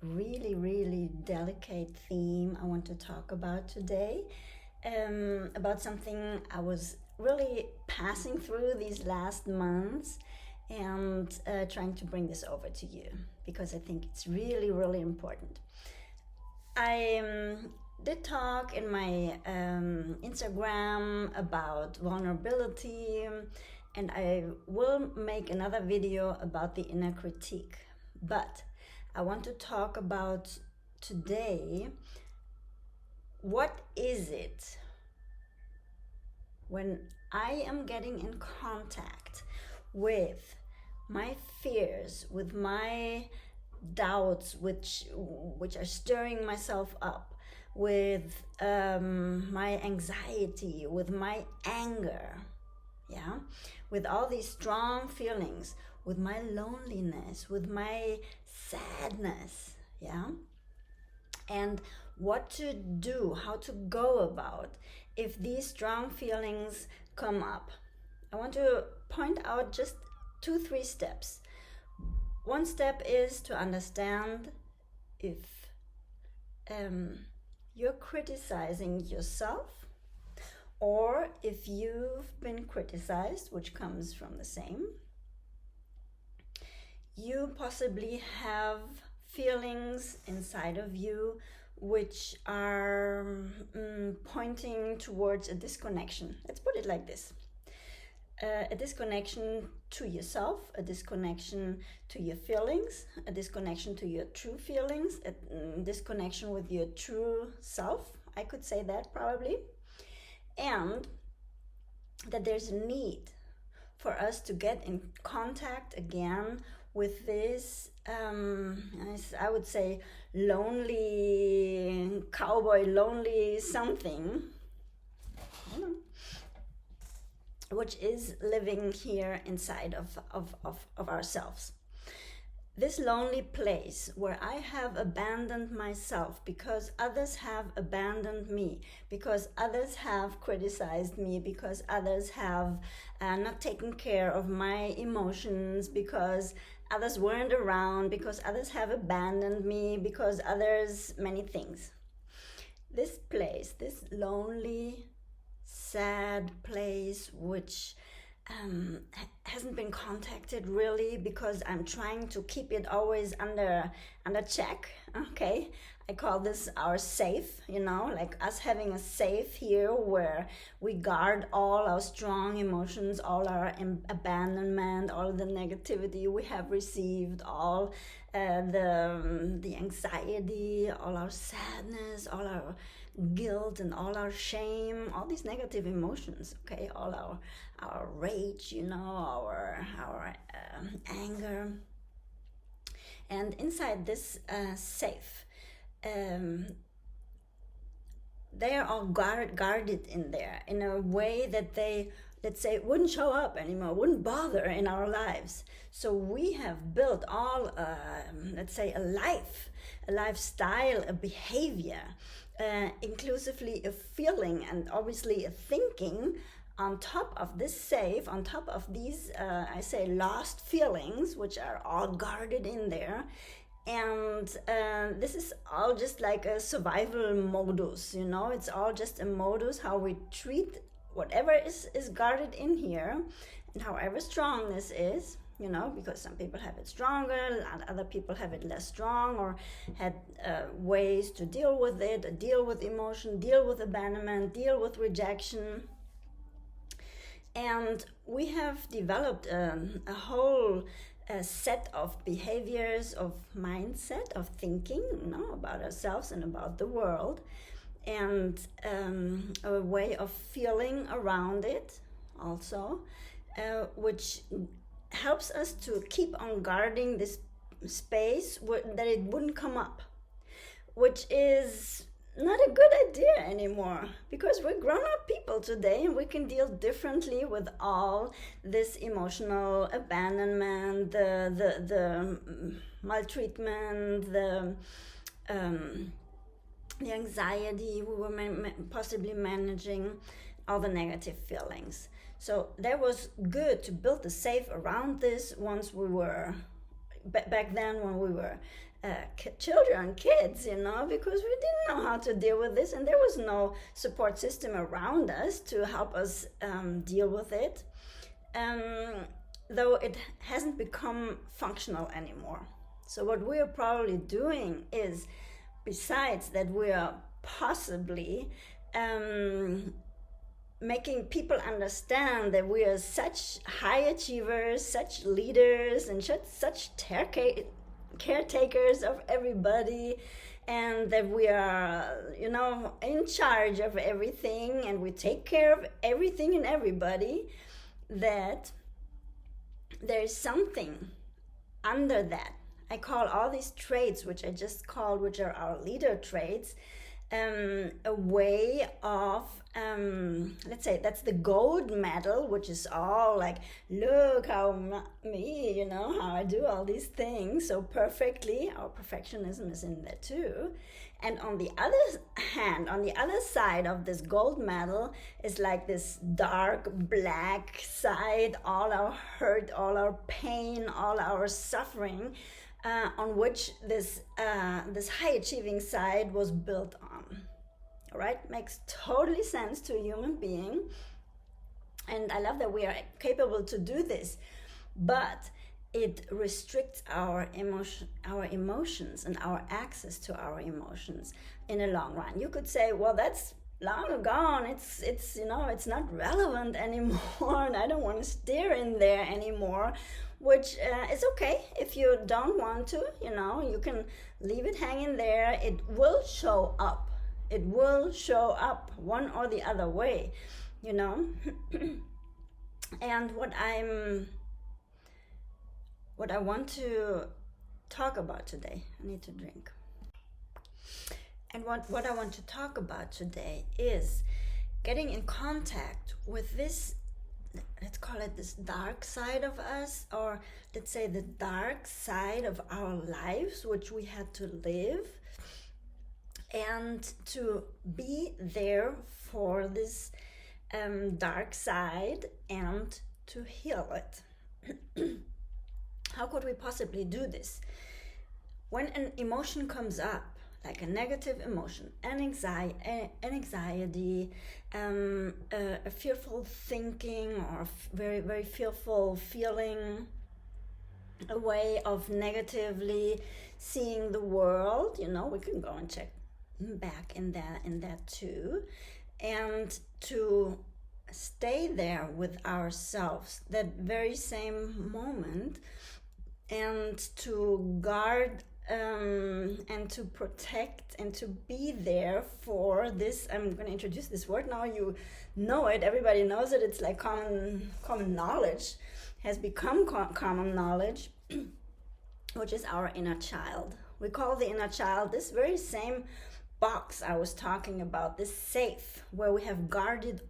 Really delicate theme I want to talk about today, about something I was really passing through these last months, and trying to bring this over to you because I think it's really important. I did talk in my Instagram about vulnerability, and I will make another video about the inner critique, but I want to talk about today, what is it when I am getting in contact with my fears, with my doubts, which are stirring myself up, with my anxiety, with my anger, yeah, with all these strong feelings, with my loneliness, with my sadness, yeah, and what to do, how to go about if these strong feelings come up. I want to point out just 2-3 steps. One step is to understand if you're criticizing yourself, or if you've been criticized, which comes from the same. You possibly have feelings inside of you which are pointing towards a disconnection. Let's put it like this. A disconnection to yourself, a disconnection to your feelings, a disconnection to your true feelings, a disconnection with your true self, I could say that probably. And that there's a need for us to get in contact again with this, I would say, lonely cowboy, lonely something, I don't know, which is living here inside of ourselves. This lonely place where I have abandoned myself because others have abandoned me, because others have criticized me, because others have not taken care of my emotions, because others weren't around, because others have abandoned me, because others, many things. This place, this lonely, sad place, which hasn't been contacted really, because I'm trying to keep it always under check. Okay, I call this our safe, like us having a safe here where we guard all our strong emotions, all our abandonment, all the negativity we have received, all the anxiety, all our sadness, all our guilt and all our shame, all these negative emotions, okay, all our rage, our anger. And inside this safe, they are all guarded in there in a way that they, let's say, wouldn't show up anymore, wouldn't bother in our lives. So we have built all, let's say, a lifestyle, a behavior, inclusively a feeling, and obviously a thinking on top of this safe, on top of these, I say, lost feelings, which are all guarded in there. And this is all just like a survival modus, it's all just a modus, how we treat whatever is guarded in here, and however strong this is, because some people have it stronger, and other people have it less strong, or had ways to deal with it, deal with emotion, deal with abandonment, deal with rejection. And we have developed a whole set of behaviors, of mindset, of thinking, about ourselves and about the world, and a way of feeling around it also, which helps us to keep on guarding this space that it wouldn't come up, which is not a good idea anymore, because we're grown-up people today and we can deal differently with all this emotional abandonment, the maltreatment, the anxiety we were possibly managing, all the negative feelings. So that was good to build a safe around this once we were, back then when we were children, kids, you know, because we didn't know how to deal with this, and there was no support system around us to help us deal with it, though it hasn't become functional anymore. So what we are probably doing is, besides that, we are possibly making people understand that we are such high achievers, such leaders, and such caretakers of everybody, and that we are, you know, in charge of everything, and we take care of everything and everybody, that there is something under that. I call all these traits, which I just called, which are our leader traits, a way of, let's say, that's the gold medal, which is all like, look how me, you know, how I do all these things so perfectly. Our perfectionism is in there too. And on the other hand, on the other side of this gold medal is like this dark black side, all our hurt, all our pain, all our suffering, on which this high achieving side was built on. All right, makes totally sense to a human being, and I love that we are capable to do this, but it restricts our emotions and our access to our emotions in the long run. You could say, well, that's long gone. It's you know, it's not relevant anymore, and I don't want to steer in there anymore. Which is okay if you don't want to. You know, you can leave it hanging there. It will show up. It will show up one or the other way. You know, and what I want to talk about today, I need to drink. And what I want to talk about today is getting in contact with this, let's call it this dark side of us, or let's say the dark side of our lives, which we had to live, and to be there for this dark side and to heal it. How could we possibly do this? When an emotion comes up, like a negative emotion, an anxiety, a fearful thinking, or very, very fearful feeling, a way of negatively seeing the world, you know, we can go and check back in that too, and to stay there with ourselves that very same moment, and to guard and to protect and to be there for this. I'm going to introduce this word now. You know it. Everybody knows it. It's like common knowledge, has become common knowledge, which is our inner child. We call the inner child this very same box I was talking about, this safe where we have guarded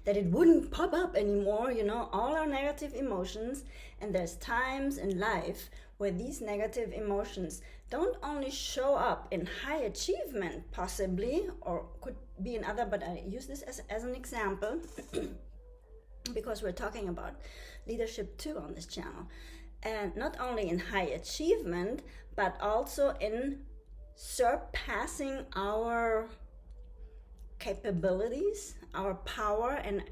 that it wouldn't pop up anymore, you know, all our negative emotions. And there's times in life where these negative emotions don't only show up in high achievement, possibly, or could be in other, but I use this as an example because we're talking about leadership too on this channel. And not only in high achievement, but also in surpassing our capabilities, our power, and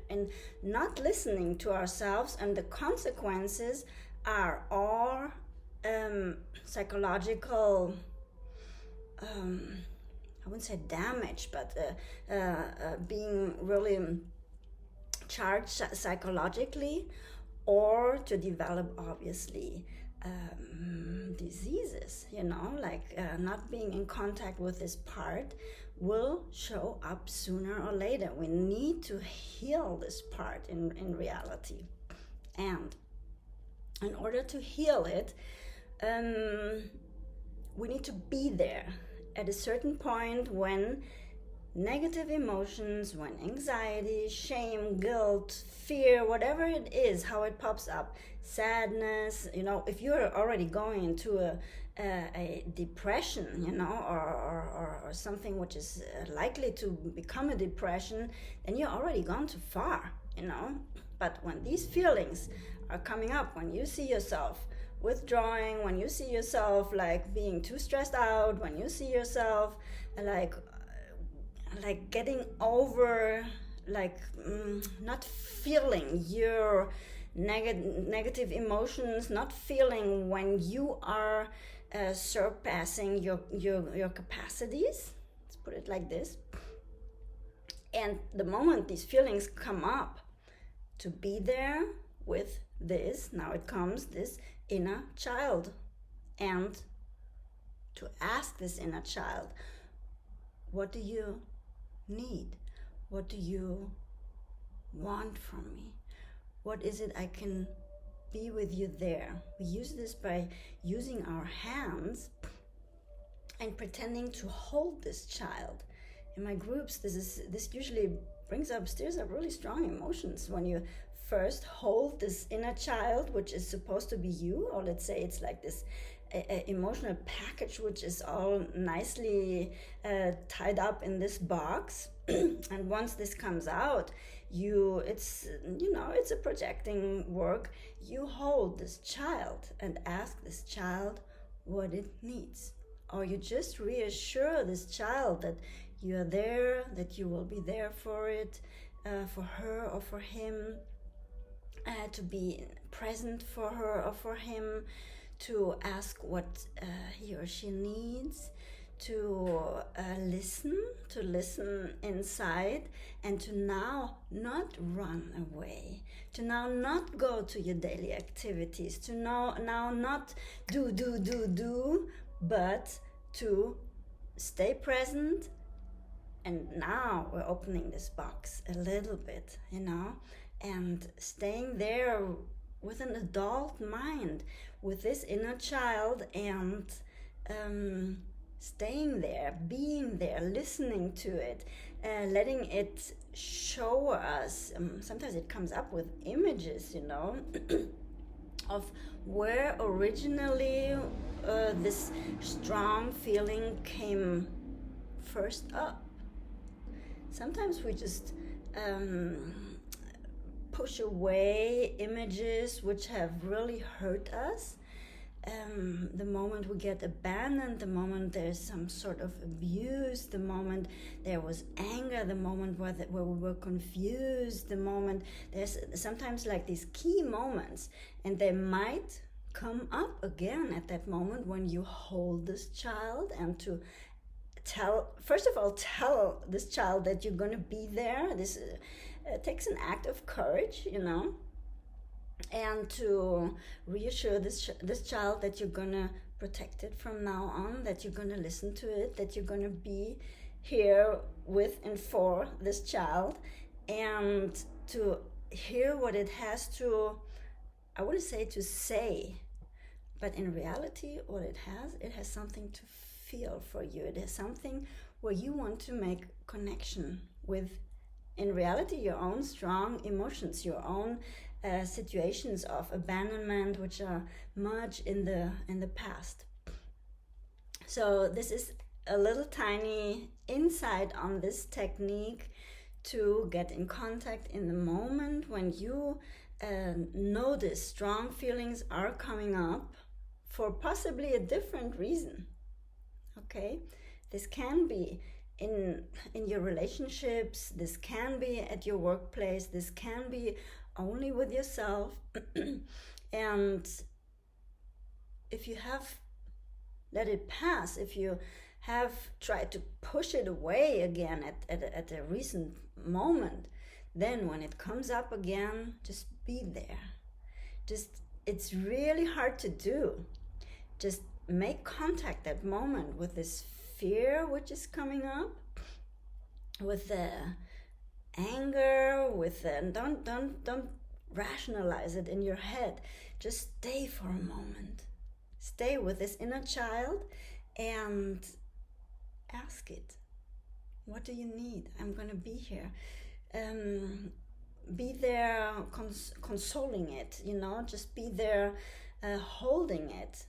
not listening to ourselves. And the consequences are all psychological, I wouldn't say damage, but being really charged psychologically, or to develop, obviously, diseases, you know, like not being in contact with this part will show up sooner or later. We need to heal this part in reality. And in order to heal it, we need to be there at a certain point when negative emotions, when anxiety, shame, guilt, fear, whatever it is, how it pops up, sadness, you know, if you're already going into a depression, you know, or something which is likely to become a depression, then you're already gone too far, you know. But when these feelings are coming up, when you see yourself withdrawing, when you see yourself like being too stressed out, when you see yourself like getting over, like not feeling your negative emotions, not feeling when you are surpassing your capacities, let's put it like this. And the moment these feelings come up, to be there with this, now it comes this inner child, and to ask this inner child, what do you need? What do you want from me? What is it I can be with you there? We use this by using our hands and pretending to hold this child. In my groups, this usually stirs up really strong emotions when you first hold this inner child, which is supposed to be you, or let's say it's like this emotional package which is all nicely tied up in this box. And once this comes out, it's a projecting work. You hold this child and ask this child what it needs, or you just reassure this child that you are there, that you will be there for it, for her or for him, to be present for her or for him, to ask what he or she needs, to listen inside, and to now not run away, to now not go to your daily activities, to now not do, but to stay present. And now we're opening this box a little bit, and staying there with an adult mind, with this inner child, and staying there, being there, listening to it, letting it show us. Sometimes it comes up with images, of where originally this strong feeling came first up. Sometimes we just push away images which have really hurt us. The moment we get abandoned, the moment there's some sort of abuse, the moment there was anger, the moment where we were confused, the moment there's sometimes like these key moments, and they might come up again at that moment when you hold this child, and to tell this child that you're going to be there. This takes an act of courage, and to reassure this child that you're going to protect it from now on, that you're going to listen to it, that you're going to be here with and for this child, and to hear what it has to, I wouldn't say to say, but in reality what it has something to feel for you. It is something where you want to make connection with, in reality, your own strong emotions, your own situations of abandonment, which are much in the past. So this is a little tiny insight on this technique to get in contact in the moment when you notice strong feelings are coming up for possibly a different reason. Okay, this can be in your relationships, this can be at your workplace, this can be only with yourself. And if you have let it pass, if you have tried to push it away again at a recent moment, then when it comes up again, just be there. It's really hard to do. Just make contact that moment with this fear which is coming up, with the anger, with the don't rationalize it in your head. Just stay for a moment. Stay with this inner child and ask it, what do you need? I'm going to be here. Be there consoling it, just be there holding it,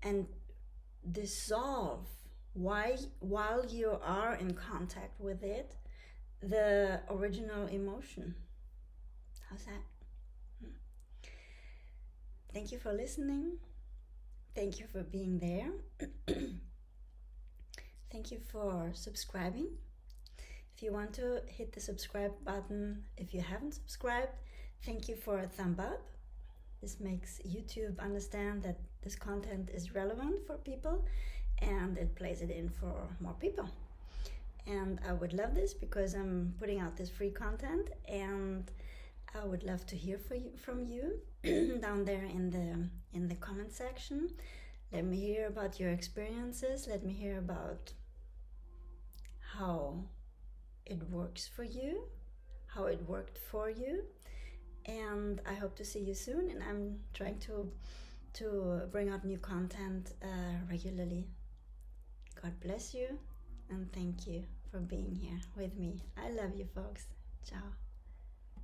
and dissolve while you are in contact with it the original emotion. How's that? Thank you for listening. Thank you for being there. Thank you for subscribing. If you want to hit the subscribe button, if you haven't subscribed, thank you for a thumb up. This makes YouTube understand that this content is relevant for people and it plays it in for more people. And I would love this because I'm putting out this free content, and I would love to hear from you down there in the comment section. Let me hear about your experiences. Let me hear about how it works for you, how it worked for you. And I hope to see you soon, and I'm trying to bring out new content regularly. God bless you, and thank you for being here with me. I love you, folks. Ciao.